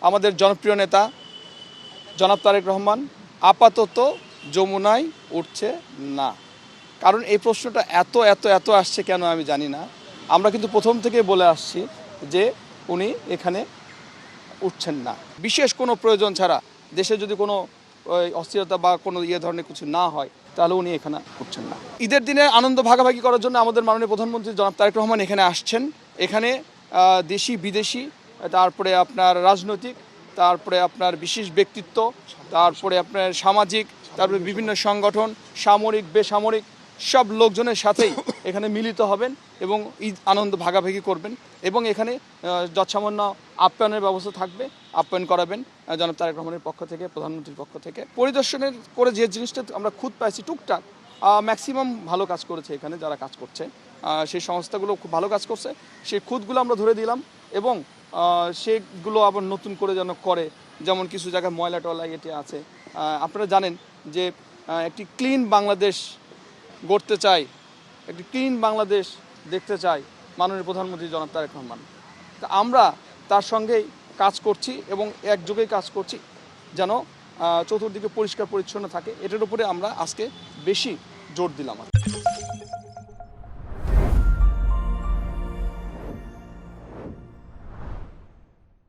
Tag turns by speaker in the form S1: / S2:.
S1: আমাদের জনপ্রিয় নেতা জনাব তারেক রহমান আপাতত যমুনায় উঠছে না। কারণ এই প্রশ্নটা এত এত এত আসছে কেন আমি জানি না। আমরা কিন্তু প্রথম থেকে বলে আসছি যে উনি এখানে উঠছেন না। বিশেষ কোনো প্রয়োজন ছাড়া দেশে যদি কোনো অস্থিরতা বা কোনো ধরনের কিছু না হয় তাহলে উনি এখানে উঠছেন না। ঈদের দিনে আনন্দ ভাগাভাগি করার জন্য আমাদের মাননীয় প্রধানমন্ত্রী জনাব তারেক রহমান এখানে আসছেন। এখানে দেশি বিদেশি, তারপরে আপনার রাজনৈতিক, তারপরে আপনার বিশেষ ব্যক্তিত্ব, তারপরে আপনার সামাজিক, তারপরে বিভিন্ন সংগঠন, সামরিক বেসামরিক সব লোকজনের সাথেই এখানে মিলিত হবেন এবং ঈদ আনন্দ ভাগাভাগি করবেন এবং এখানে যৎসামান্য আপ্যায়নের ব্যবস্থা থাকবে, আপ্যায়ন করাবেন জনাব তারেক রহমানের পক্ষ থেকে, প্রধানমন্ত্রীর পক্ষ থেকে। পরিদর্শনের করে যে জিনিসটা আমরা খুদ পাইছি টুকটাক, ম্যাক্সিমাম ভালো কাজ করেছে এখানে যারা কাজ করছে, সেই সংস্থাগুলো খুব ভালো কাজ করছে। সেই খুদগুলো আমরা ধরে দিলাম এবং সেগুলো আবার নতুন করে যেন করে, যেমন কিছু জায়গায় ময়লা টয়লা এটি আছে। আপনারা জানেন যে একটি ক্লিন বাংলাদেশ গড়তে চাই, একটি ক্লিন বাংলাদেশ দেখতে চাই মাননীয় প্রধানমন্ত্রী জনাব তারেক রহমান। তা আমরা তার সঙ্গেই কাজ করছি এবং একযোগেই কাজ করছি যেন চতুর্দিকে পরিষ্কার পরিচ্ছন্ন থাকে। এটার উপরে আমরা আজকে বেশি জোর দিলাম।